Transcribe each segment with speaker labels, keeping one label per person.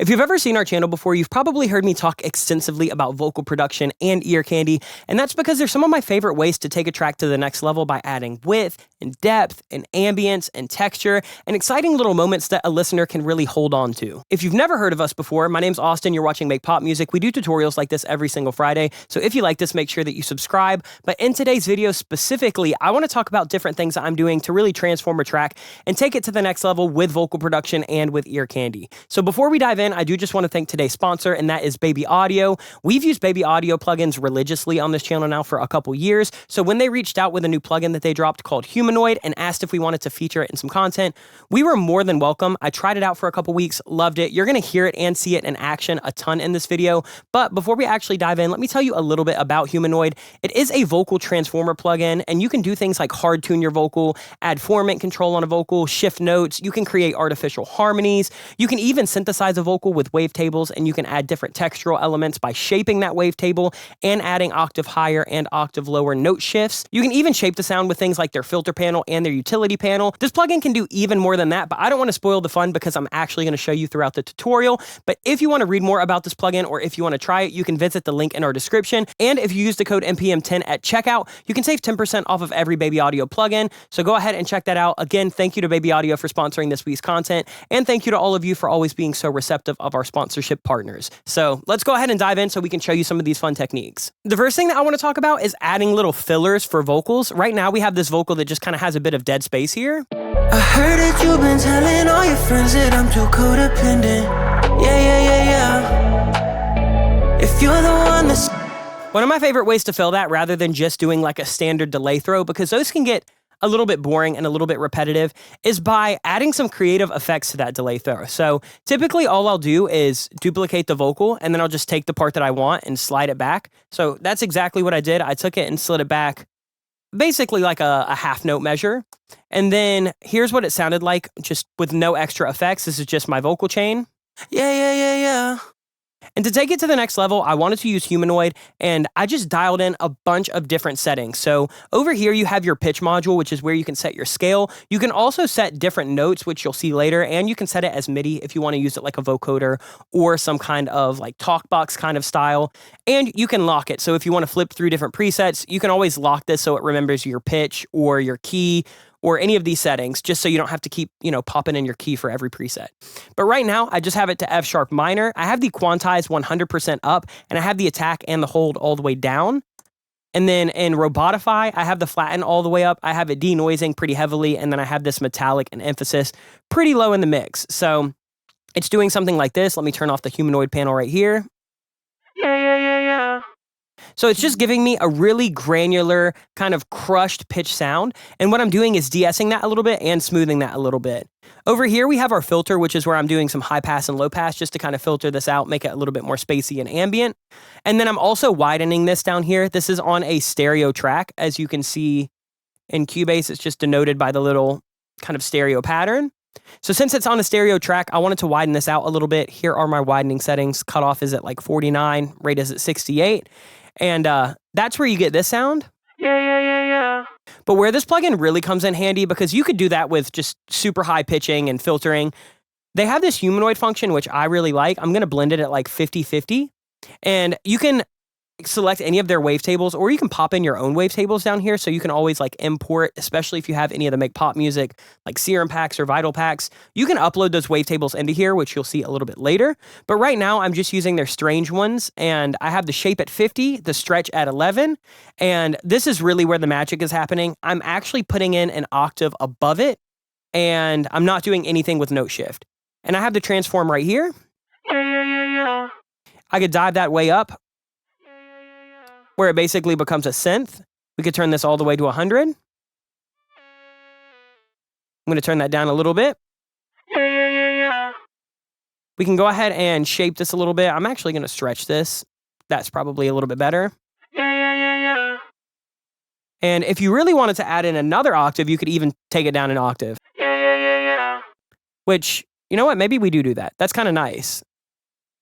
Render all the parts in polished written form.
Speaker 1: If you've ever seen our channel before, you've probably heard me talk extensively about vocal production and ear candy, and that's because they're some of my favorite ways to take a track to the next level by adding width and depth and ambience and texture and exciting little moments that a listener can really hold on to. If you've never heard of us before, my name's Austin, you're watching Make Pop Music. We do tutorials like this every single Friday, so if you like this, make sure that you subscribe. But in today's video specifically, I want to talk about different things that I'm doing to really transform a track and take it to the next level with vocal production and with ear candy. So before we dive in, I do just want to thank today's sponsor, and that is Baby Audio. We've used Baby Audio plugins religiously on this channel now for a couple years, so when they reached out with a new plugin that they dropped called Humanoid and asked if we wanted to feature it in some content, we were more than welcome. I tried it out for a couple weeks, loved it. You're going to hear it and see it in action a ton in this video, but before we actually dive in, let me tell you a little bit about Humanoid. It is a vocal transformer plugin, and you can do things like hard tune your vocal, add formant control on a vocal, shift notes, you can create artificial harmonies, you can even synthesize a vocal with wavetables, and you can add different textural elements by shaping that wavetable and adding octave higher and octave lower note shifts. You can even shape the sound with things like their filter panel and their utility panel. This plugin can do even more than that, but I don't want to spoil the fun because I'm actually going to show you throughout the tutorial. But if you want to read more about this plugin or if you want to try it, you can visit the link in our description. And if you use the code MPM10 at checkout, you can save 10% off of every Baby Audio plugin. So go ahead and check that out. Again, thank you to Baby Audio for sponsoring this week's content, and thank you to all of you for always being so receptive of our sponsorship partners. So let's go ahead and dive in so we can show you some of these fun techniques. The first thing that I want to talk about is adding little fillers for vocals. Right now we have this vocal that just kind of has a bit of dead space here.
Speaker 2: I heard that you've been telling all your friends that I'm too codependent. Yeah. If you're the one that's...
Speaker 1: One of my favorite ways to fill that, rather than just doing like a standard delay throw, because those can get a little bit boring and a little bit repetitive, is by adding some creative effects to that delay throw. So typically all I'll do is duplicate the vocal, and then I'll just take the part that I want and slide it back. So that's exactly what I did. I took it and slid it back basically like a half note measure. And then here's what it sounded like just with no extra effects. This is just my vocal chain.
Speaker 2: Yeah.
Speaker 1: And to take it to the next level, I wanted to use Humanoid, and I just dialed in a bunch of different settings. So over here, you have your pitch module, which is where you can set your scale. You can also set different notes, which you'll see later, and you can set it as MIDI if you want to use it like a vocoder or some kind of like talk box kind of style. And you can lock it. So if you want to flip through different presets, you can always lock this so it remembers your pitch or your key or any of these settings, just so you don't have to keep, popping in your key for every preset. But right now, I just have it to F sharp minor. I have the quantize 100% up, and I have the attack and the hold all the way down. And then in Robotify, I have the flatten all the way up. I have it denoising pretty heavily, and then I have this metallic and emphasis pretty low in the mix. So it's doing something like this. Let me turn off the Humanoid panel right here.
Speaker 2: Yeah.
Speaker 1: So it's just giving me a really granular kind of crushed pitch sound. And what I'm doing is de-essing that a little bit and smoothing that a little bit. Over here, we have our filter, which is where I'm doing some high pass and low pass just to kind of filter this out, make it a little bit more spacey and ambient. And then I'm also widening this down here. This is on a stereo track. As you can see in Cubase, it's just denoted by the little kind of stereo pattern. So since it's on a stereo track, I wanted to widen this out a little bit. Here are my widening settings. Cutoff is at like 49, rate is at 68. And that's where you get this sound.
Speaker 2: Yeah.
Speaker 1: But where this plugin really comes in handy, because you could do that with just super high pitching and filtering, they have this Humanoid function, which I really like. I'm going to blend it at like 50-50. And you can select any of their wavetables, or you can pop in your own wavetables down here, so you can always like import, especially if you have any of the Make Pop Music like Serum packs or Vital packs, you can upload those wavetables into here, which you'll see a little bit later. But right now I'm just using their strange ones, and I have the shape at 50, the stretch at 11, and this is really where the magic is happening. I'm actually putting in an octave above it, and I'm not doing anything with note shift. And I have the transform right here.
Speaker 2: Yeah.
Speaker 1: I could dive that way up, where it basically becomes a synth. We could turn this all the way to 100. I'm going to turn that down a little bit.
Speaker 2: Yeah.
Speaker 1: We can go ahead and shape this a little bit. I'm actually going to stretch this. That's probably a little bit better.
Speaker 2: Yeah.
Speaker 1: And if you really wanted to add in another octave, you could even take it down an octave.
Speaker 2: Yeah.
Speaker 1: Which, you know what? Maybe we do that. That's kind of nice.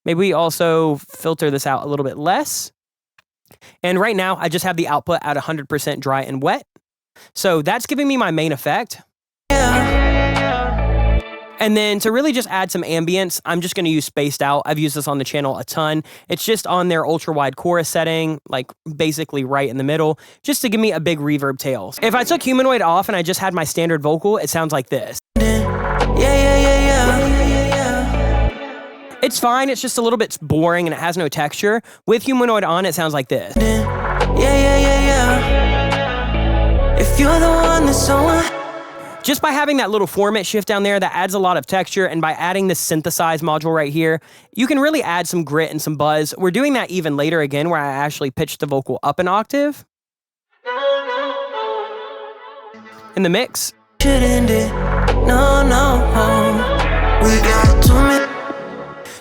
Speaker 1: Maybe we also filter this out a little bit less. And right now, I just have the output at 100% dry and wet. So that's giving me my main effect.
Speaker 2: Yeah.
Speaker 1: And then to really just add some ambience, I'm just going to use Spaced Out. I've used this on the channel a ton. It's just on their ultra wide chorus setting, like basically right in the middle, just to give me a big reverb tail. If I took Humanoid off and I just had my standard vocal, it sounds like this. It's fine, it's just a little bit boring and it has no texture. With Humanoid on, it sounds like this. If you're the one that's so... Just by having that little format shift down there, that adds a lot of texture, and by adding this synthesize module right here, you can really add some grit and some buzz. We're doing that even later again, where I actually pitched the vocal up an octave. In the mix.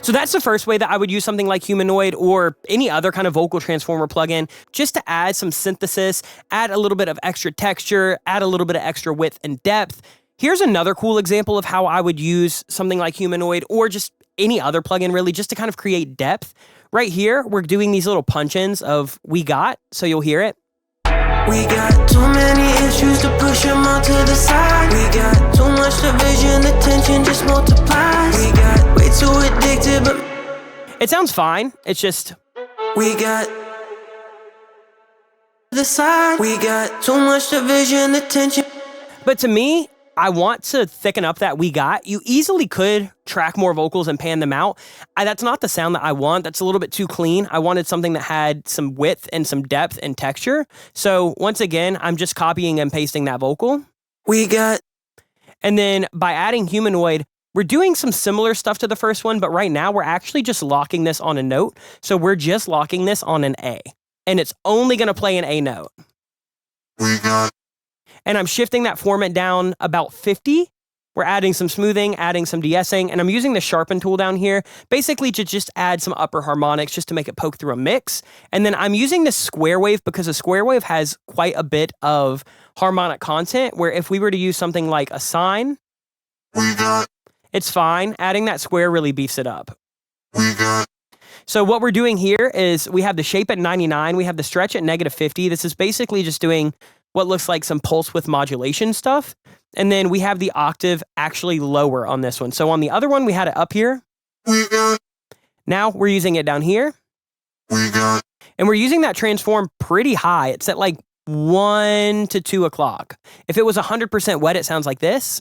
Speaker 1: So that's the first way that I would use something like Humanoid or any other kind of vocal transformer plugin, just to add some synthesis, add a little bit of extra texture, add a little bit of extra width and depth. Here's another cool example of how I would use something like Humanoid or just any other plugin really, just to kind of create depth. Right here, we're doing these little punch-ins of We Got, so you'll hear it.
Speaker 2: We got too many issues to push them all to the side. We got too much division, the tension just multiplies. We got way too addicted, but
Speaker 1: it sounds fine. It's just
Speaker 2: we got the side. We got too much division, the tension.
Speaker 1: But to me, I want to thicken up that We Got. You easily could track more vocals and pan them out. That's not the sound that I want. That's a little bit too clean. I wanted something that had some width and some depth and texture. So once again, I'm just copying and pasting that vocal.
Speaker 2: We got.
Speaker 1: And then by adding Humanoid, we're doing some similar stuff to the first one, but right now we're actually just locking this on a note. So we're just locking this on an A. And it's only going to play an A note.
Speaker 2: We got.
Speaker 1: And I'm shifting that format down about 50. We're adding some smoothing, adding some de-essing, and I'm using the sharpen tool down here, basically to just add some upper harmonics just to make it poke through a mix. And then I'm using this square wave because a square wave has quite a bit of harmonic content, where if we were to use something like a sine, it's fine. Adding that square really beefs it up. So what we're doing here is we have the shape at 99, we have the stretch at -50. This is basically just doing what looks like some pulse width modulation stuff. And then we have the octave actually lower on this one. So on the other one, we had it up here. Now we're using it down here. And we're using that transform pretty high. It's at like 1 to 2 o'clock. If it was 100% wet, it sounds like this.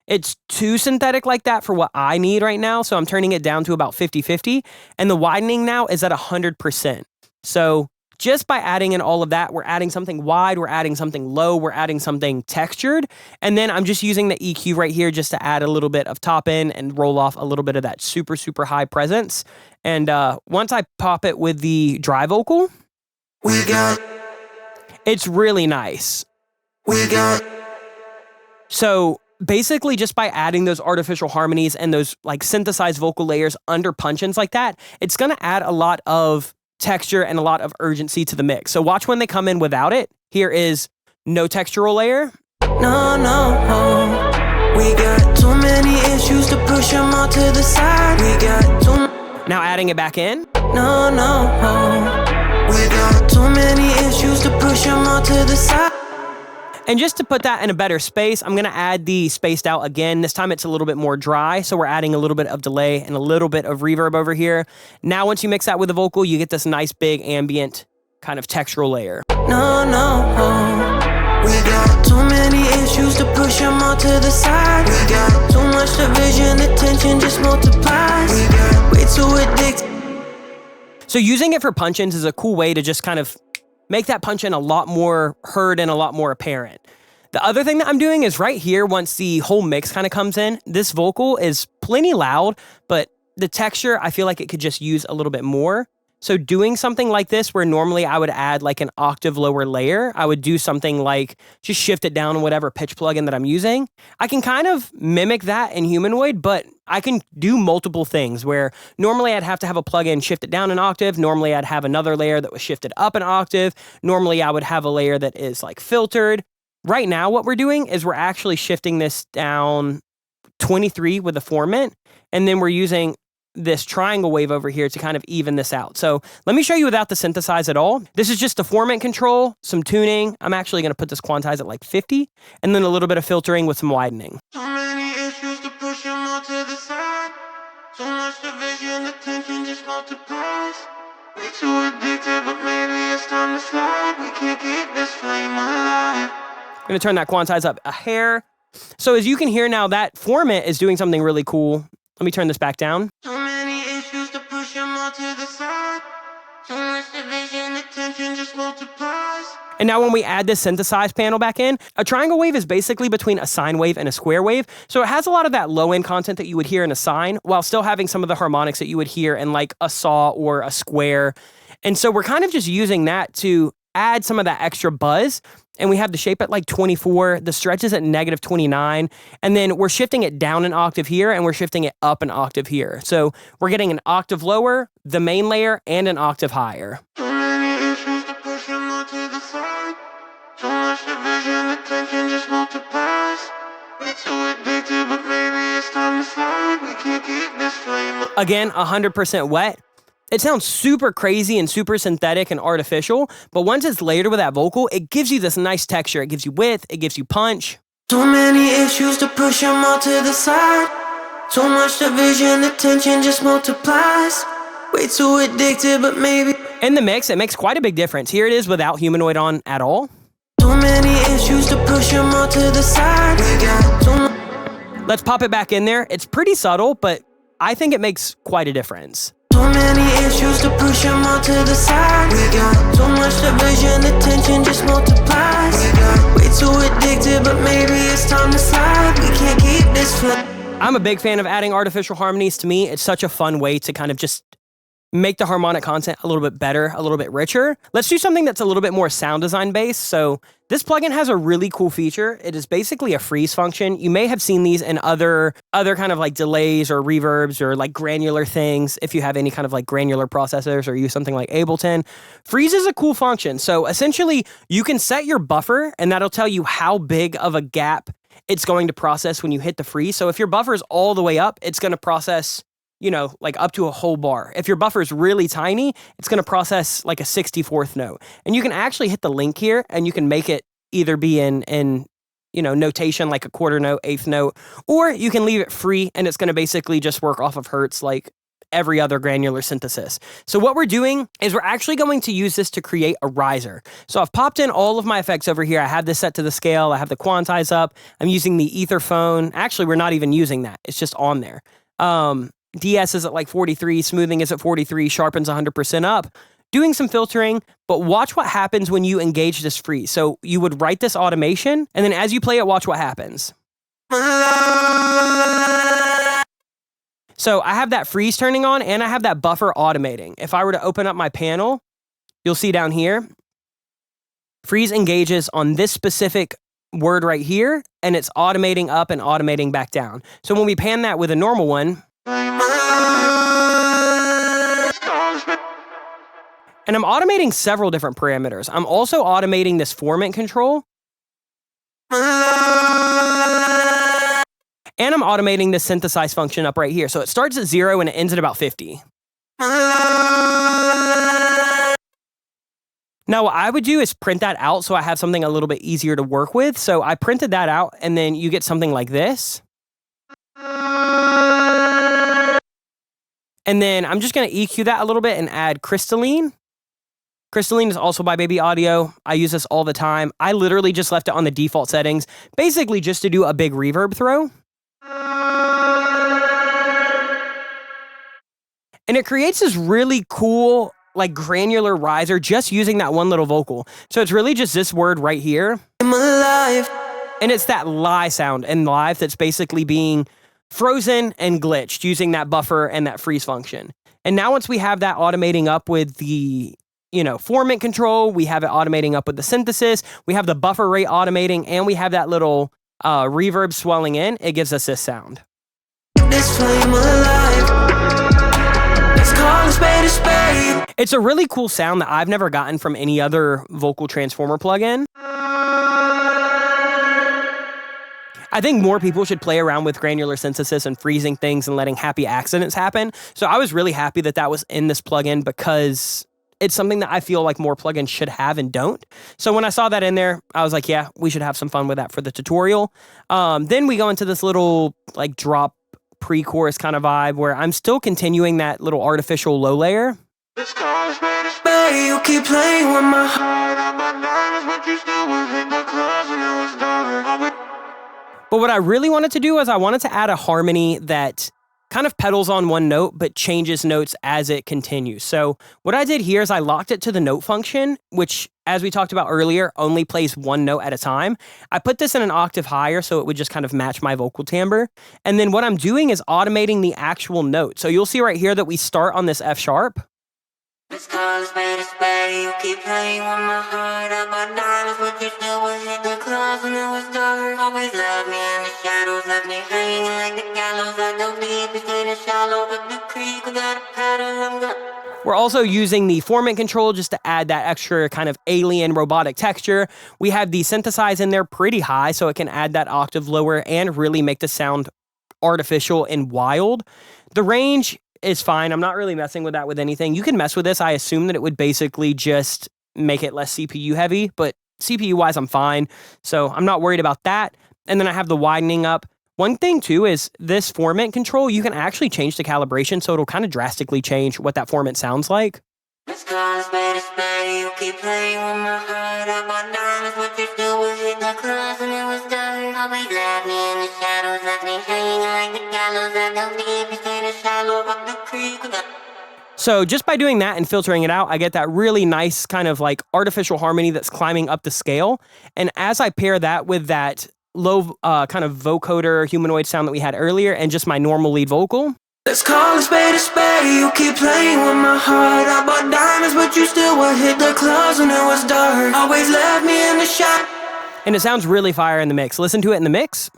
Speaker 1: It's too synthetic like that for what I need right now. So I'm turning it down to about 50-50. And the widening now is at 100%. So just by adding in all of that, we're adding something wide, we're adding something low, we're adding something textured. And then I'm just using the EQ right here just to add a little bit of top end and roll off a little bit of that super, super high presence. And once I pop it with the dry vocal,
Speaker 2: we got.
Speaker 1: It's really nice.
Speaker 2: We got.
Speaker 1: So basically just by adding those artificial harmonies and those like synthesized vocal layers under punch-ins like that, it's going to add a lot of texture and a lot of urgency to the mix. So watch when they come in without it. Here is no textural layer.
Speaker 2: No. We got too many issues to push them all to the side. We got too.
Speaker 1: Now adding it back in.
Speaker 2: No. We got too many issues to push them all to the side.
Speaker 1: And just to put that in a better space, I'm going to add the spaced out again. This time it's a little bit more dry, so we're adding a little bit of delay and a little bit of reverb over here. Now once you mix that with the vocal, you get this nice big ambient kind of textural layer.
Speaker 2: No. We got too many issues to push them all to the side. We got too much division, the tension just multiplies. We got way too addicted.
Speaker 1: So using it for punch-ins is a cool way to just kind of make that punch-in a lot more heard and a lot more apparent. The other thing that I'm doing is right here, once the whole mix kind of comes in, this vocal is plenty loud, but the texture, I feel like it could just use a little bit more. So doing something like this, where normally I would add like an octave lower layer, I would do something like just shift it down in whatever pitch plugin that I'm using. I can kind of mimic that in Humanoid, but I can do multiple things where normally I'd have to have a plugin shift it down an octave. Normally I'd have another layer that was shifted up an octave. Normally I would have a layer that is like filtered. Right now what we're doing is we're actually shifting this down 23 with the format, and then we're using this triangle wave over here to kind of even this out. So let me show you without the synthesize at all. This is just the formant control, some tuning. I'm actually going to put this quantize at like 50, and then a little bit of filtering with some widening.
Speaker 2: So many issues to push them all to the side. So much division, attention just multiplies. We too addicted, but maybe it's time to slide. We can't keep this flame alive.
Speaker 1: I'm going to turn that quantize up a hair. So as you can hear now, that formant is doing something really cool. Let me turn this back down.
Speaker 2: So many issues to push them all to the side. So much division, attention just multiplies.
Speaker 1: And now when we add this synthesize panel back in, a triangle wave is basically between a sine wave and a square wave. So it has a lot of that low-end content that you would hear in a sine, while still having some of the harmonics that you would hear in like a saw or a square. And so we're kind of just using that to add some of that extra buzz. And we have the shape at like 24, the stretch is at negative 29, and then we're shifting it down an octave here, and we're shifting it up an octave here. So we're getting an octave lower, the main layer, and an octave higher.
Speaker 2: So many issues to push them all to the side. So much division, attention just multiplies. We're too addicted, but maybe it's time to slide. We can't keep this flame.
Speaker 1: Again, 100% wet. It sounds super crazy and super synthetic and artificial, but once it's layered with that vocal, it gives you this nice texture. It gives you width, it gives you punch.
Speaker 2: So many issues to push them all to the side. So much division, attention just multiplies. Way too addicted, but maybe.
Speaker 1: In the mix, it makes quite a big difference. Here it is without humanoid on at all.
Speaker 2: So many issues to push them all to the side. We got too
Speaker 1: Let's pop it back in there. It's pretty subtle, but I think it makes quite a difference.
Speaker 2: So many issues to push them all to the side. We got so much division, attention just multiplies. We got way too addicted, but maybe it's time to slide. We can't keep this flame.
Speaker 1: I'm a big fan of adding artificial harmonies. To me, it's such a fun way to kind of just make the harmonic content a little bit better, a little bit richer. Let's do something that's a little bit more sound design based. So this plugin has a really cool feature. It is basically a freeze function. You may have seen these in other kind of like delays or reverbs or like granular things. If you have any kind of like granular processors or use something like Ableton, freeze is a cool function. So essentially you can set your buffer and that'll tell you how big of a gap it's going to process when you hit the freeze. So if your buffer is all the way up, it's going to process, you know, like up to a whole bar. If your buffer is really tiny, it's going to process like a 64th note. And you can actually hit the link here and you can make it either be in you know, notation like a quarter note, eighth note, or you can leave it free and it's going to basically just work off of hertz like every other granular synthesis. So what we're doing is we're actually going to use this to create a riser. So I've popped in all of my effects over here. I have this set to the scale. I have the quantize up. I'm using the ether phone. Actually, we're not even using that. It's just on there. DS is at like 43, smoothing is at 43, sharpens 100% up, doing some filtering, but watch what happens when you engage this freeze. So you would write this automation, and then as you play it, watch what happens. So I have that freeze turning on, and I have that buffer automating. If I were to open up my panel, you'll see down here, freeze engages on this specific word right here, and it's automating up and automating back down. So when we pan that with a normal one, and I'm automating several different parameters. I'm also automating this formant control. And I'm automating this synthesize function up right here. So it starts at 0 and it ends at about 50. Now what I would do is print that out so I have something a little bit easier to work with. So I printed that out and then you get something like this. And then I'm just going to EQ that a little bit and add crystalline. Crystalline is also by Baby Audio. I use this all the time. I literally just left it on the default settings, basically just to do a big reverb throw. And it creates this really cool, like granular riser just using that one little vocal. So it's really just this word right here.
Speaker 2: I'm alive.
Speaker 1: And it's that lie sound in live that's basically being frozen and glitched using that buffer and that freeze function. And now once we have that automating up with the, you know, formant control, we have it automating up with the synthesis, we have the buffer rate automating, and we have that little reverb swelling in, it gives us this sound.
Speaker 2: This flame alive. Let's call a spade a spade.
Speaker 1: It's a really cool sound that I've never gotten from any other vocal transformer plugin. I think more people should play around with granular synthesis and freezing things and letting happy accidents happen. So I was really happy that that was in this plugin because it's something that I feel like more plugins should have and don't. So when I saw that in there, I was like, yeah, we should have some fun with that for the tutorial. Then we go into this little like drop pre-chorus kind of vibe where I'm still continuing that little artificial low layer.
Speaker 2: Baby, you keep playing with my heart.
Speaker 1: But what I really wanted to do is I wanted to add a harmony that kind of pedals on one note, but changes notes as it continues. So what I did here is I locked it to the note function, which, as we talked about earlier, only plays one note at a time. I put this in an octave higher so it would just kind of match my vocal timbre. And then what I'm doing is automating the actual note. So you'll see right here that we start on this F sharp.
Speaker 2: Let's call this bad, you keep playing with my heart. I bought diamonds, but you still was hit the clubs when it was dark. Always loved me in the shadows, left me hanging like the gallows. I dove deep into the shallow, but the creek without a paddle, I'm gone.
Speaker 1: We're also using the formant control just to add that extra kind of alien robotic texture. We have the synthesize in there pretty high so it can add that octave lower and really make the sound artificial and wild. The range is fine. I'm not really messing with that with anything. You can mess with this. I assume that it would basically just make it less CPU heavy, but CPU wise, I'm fine. So I'm not worried about that. And then I have the widening up. One thing too is this formant control, you can actually change the calibration, so it'll kind of drastically change what that formant sounds like.
Speaker 2: Let's call this bad, you keep playing with my heart. I bought diamonds, but you still was hit the clubs when it was dark. Always left me in the shadows, left me hanging like the gallows. I dove deep into the shallow of the creek without.
Speaker 1: So just by doing that and filtering it out, I get that really nice kind of like artificial harmony that's climbing up the scale. And as I pair that with that low kind of vocoder humanoid sound that we had earlier and just my normal lead vocal.
Speaker 2: Let's call it spade, you keep playing with my heart. I bought diamonds, but you still would hit the clubs when it was dark. Always left me in the shop.
Speaker 1: And it sounds really fire in the mix. Listen to it in the mix.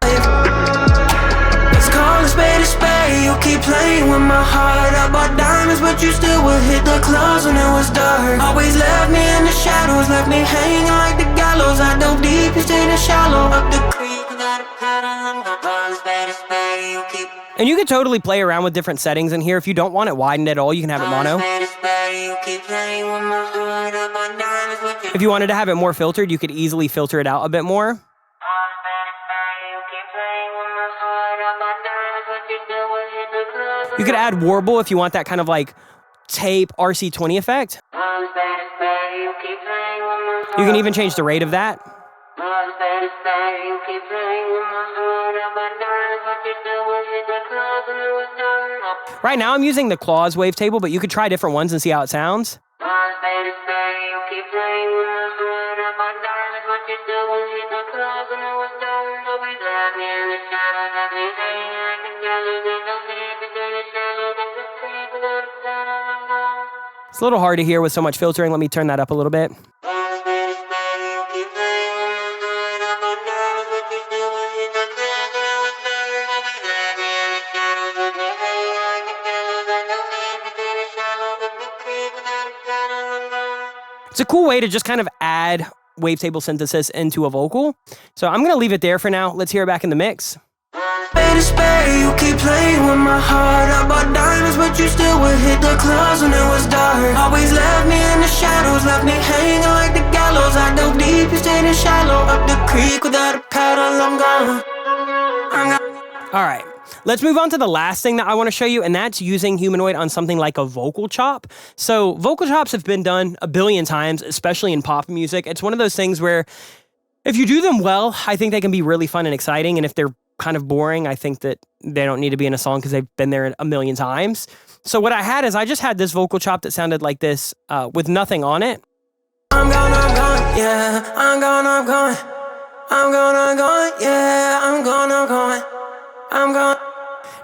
Speaker 2: Let's call it spade, you keep playing with my heart. I bought diamonds, but you still would hit the clubs when it was dark. Always left me in the shadows, left me hanging like the gallows. I dove deep into the shallow of the creek without a paddle. I'm gonna call it spade, you keep.
Speaker 1: And you could totally play around with different settings in here. If you don't want it widened at all, you can have it mono. If you wanted to have it more filtered, you could easily filter it out a bit more. You could add warble if you want that kind of like tape RC20 effect. You can even change the rate of that. Right now I'm using the Claws wavetable, but you could try different ones and see how it sounds. It's a little hard to hear with so much filtering. Let me turn that up a little bit. It's a cool way to just kind of add wavetable synthesis into a vocal. So I'm going to leave it there for now. Let's hear it back in the mix.
Speaker 2: You keep playing with my heart. I bought diamonds, but you still would hit the clubs when it was dark. Always left me in the shadows, left me hanging like the gallows. I dove deep, you stayed in shallow up the creek without a paddle. I'm gone.
Speaker 1: All right. Let's move on to the last thing that I want to show you, and that's using humanoid on something like a vocal chop. So vocal chops have been done a billion times, especially in pop music. It's one of those things where if you do them well, I think they can be really fun and exciting. And if they're kind of boring, I think that they don't need to be in a song because they've been there a million times. So what I had is I just had this vocal chop that sounded like this with nothing on it.
Speaker 2: I'm gone, yeah, I'm gone, yeah, I'm gone.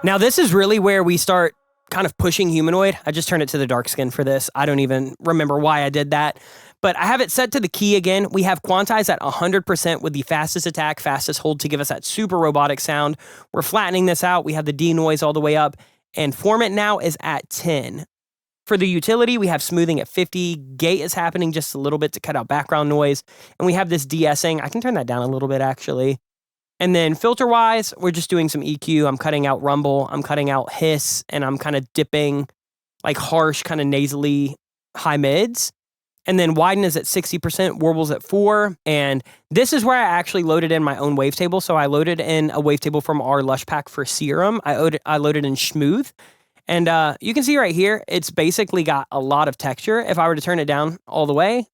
Speaker 1: Now this is really where we start kind of pushing humanoid. I just turned it to the dark skin for this. I don't even remember why I did that. But I have it set to the key again. We have quantized at 100% with the fastest attack, fastest hold to give us that super robotic sound. We're flattening this out. We have the denoise all the way up. And formant now is at 10. For the utility, we have smoothing at 50. Gate is happening just a little bit to cut out background noise. And we have this de-essing. I can turn that down a little bit, actually. And then filter-wise, we're just doing some EQ. I'm cutting out rumble, I'm cutting out hiss, and I'm kind of dipping like harsh, kind of nasally high mids. And then widen is at 60%, warbles at 4. And this is where I actually loaded in my own wavetable. So I loaded in a wavetable from our Lush Pack for Serum. I loaded in Smooth. And you can see right here, it's basically got a lot of texture. If I were to turn it down all the way,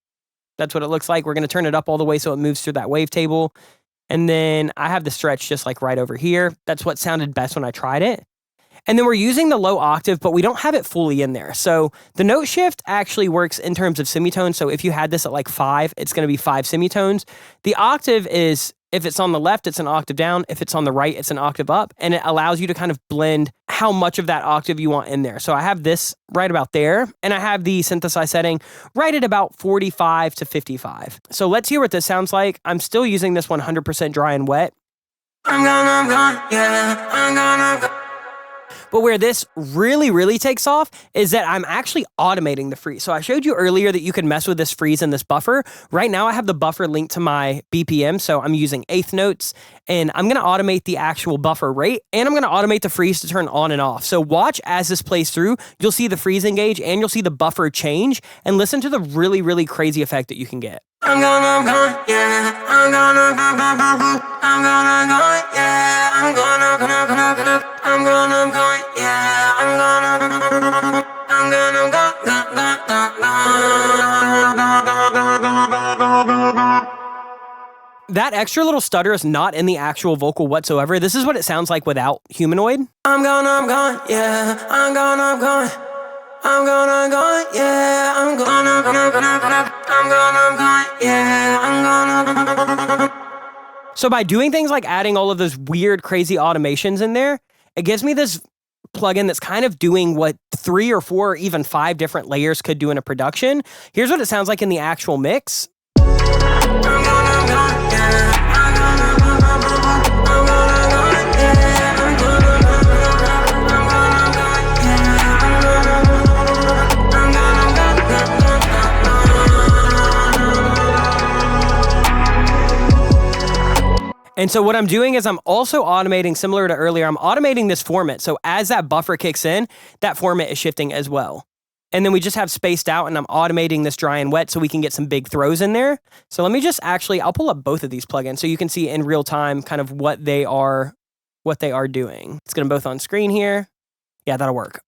Speaker 1: that's what it looks like. We're going to turn it up all the way so it moves through that wavetable. And then I have the stretch just like right over here. That's what sounded best when I tried it. And then we're using the low octave, but we don't have it fully in there. So the note shift actually works in terms of semitones. So if you had this at like 5, it's going to be 5 semitones. The octave is, if it's on the left, it's an octave down. If it's on the right, it's an octave up. And it allows you to kind of blend how much of that octave you want in there. So I have this right about there. And I have the synthesize setting right at about 45 to 55. So let's hear what this sounds like. I'm still using this 100% dry and wet.
Speaker 2: I'm gone, yeah, I'm gone.
Speaker 1: But where this really, really takes off is that I'm actually automating the freeze. So I showed you earlier that you can mess with this freeze and this buffer. Right now I have the buffer linked to my BPM, so I'm using eighth notes, and I'm gonna automate the actual buffer rate, and I'm gonna automate the freeze to turn on and off. So watch as this plays through, you'll see the freeze engage and you'll see the buffer change, and listen to the really, really crazy effect that you can get.
Speaker 2: I'm gone, yeah, I'm gonna go, yeah, I'm gonna go, yeah, I'm gonna go.
Speaker 1: That extra little stutter is not in the actual vocal whatsoever. This is what it sounds like without humanoid.
Speaker 2: I'm gone, yeah, I'm gonna go. I'm gonna go, yeah, I'm gonna go, yeah, I'm gonna.
Speaker 1: So by doing things like adding all of those weird, crazy automations in there, it gives me this plugin that's kind of doing what 3 or 4 or even 5 different layers could do in a production. Here's what it sounds like in the actual mix. And so what I'm doing is I'm also automating, similar to earlier, I'm automating this formant. So as that buffer kicks in, that formant is shifting as well. And then we just have spaced out, and I'm automating this dry and wet so we can get some big throws in there. So let me just actually, I'll pull up both of these plugins so you can see in real time kind of what they are doing. Let's get them both on screen here. Yeah, that'll work.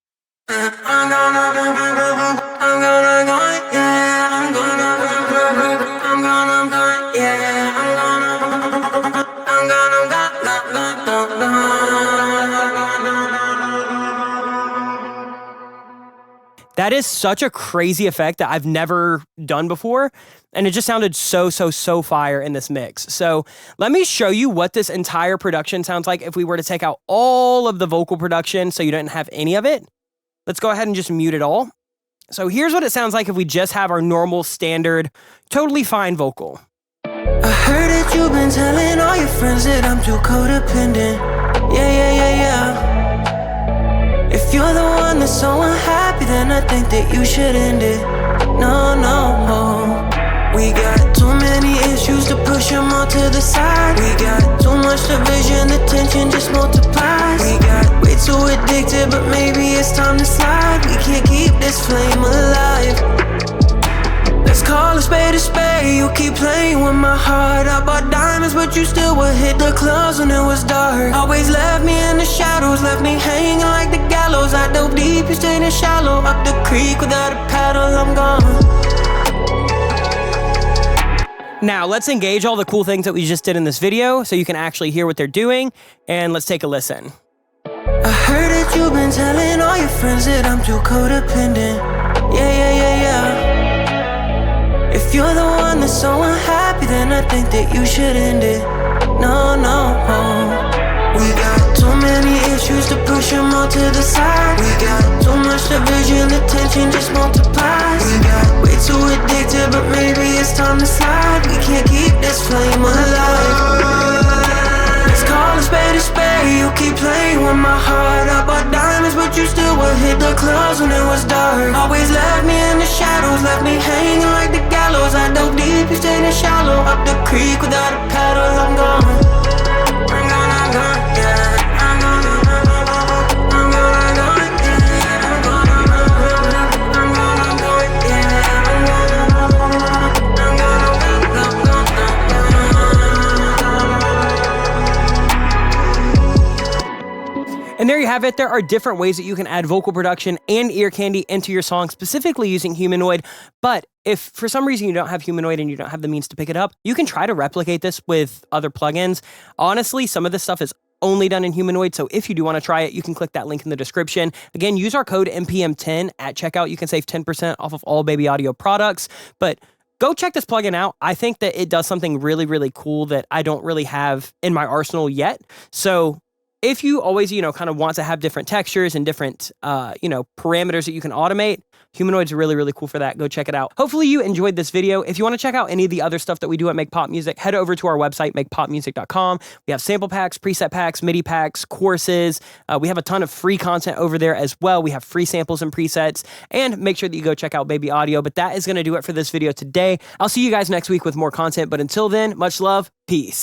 Speaker 1: That is such a crazy effect that I've never done before, and it just sounded so fire in this mix. So let me show you what this entire production sounds like if we were to take out all of the vocal production so you didn't have any of it. Let's go ahead and just mute it all. So here's what it sounds like if we just have our normal, standard, totally fine vocal.
Speaker 2: I heard that you've been telling all your friends that I'm too codependent. Yeah. If you're the one that's so unhappy, then I think that you should end it. No. We got too many issues to push them all to the side. We got too much division, the tension just multiplies. We got way too addicted, but maybe it's time to slide. We can't keep this flame alive. Let's call a spade a spade. You keep playing with my heart. I bought diamonds, but you still would hit the clubs when it was dark. Always left me in the shadows, left me hanging like the gallows. I dove deep, you stayed in shallow. Up the creek without a paddle, I'm gone.
Speaker 1: Now let's engage all the cool things that we just did in this video so you can actually hear what they're doing, and let's take a listen.
Speaker 2: I heard that you've been telling all your friends that I'm too codependent. Yeah. If you're the one that's so unhappy, then I think that you should end it. No. We got too many issues to push them all to the side. We got too much division, the tension just multiplies. We got way too addicted, but maybe it's time to slide. We can't keep this flame alive. Let's call a spade a spade. You keep playing with my heart. I bought diamonds, but you still would hit the clubs when it was dark. Always left me in the shadows, left me hanging like the gallows. I dove deep, you stayed in shallow. Up the creek without a paddle, I'm gone.
Speaker 1: have it. There are different ways that you can add vocal production and ear candy into your song, specifically using Humanoid. But if for some reason you don't have Humanoid and you don't have the means to pick it up, you can try to replicate this with other plugins. Honestly, some of this stuff is only done in Humanoid, so if you do want to try it, you can click that link in the description. Again, use our code MPM10 at checkout. You can save 10% off of all Baby Audio products, but go check this plugin out. I think that it does something really, really cool that I don't really have in my arsenal yet. So if you always, kind of want to have different textures and different, parameters that you can automate, Humanoid's really, really cool for that. Go check it out. Hopefully you enjoyed this video. If you want to check out any of the other stuff that we do at Make Pop Music, head over to our website, makepopmusic.com. We have sample packs, preset packs, MIDI packs, courses. We have a ton of free content over there as well. We have free samples and presets, and make sure that you go check out Baby Audio. But that is going to do it for this video today. I'll see you guys next week with more content. But until then, much love. Peace.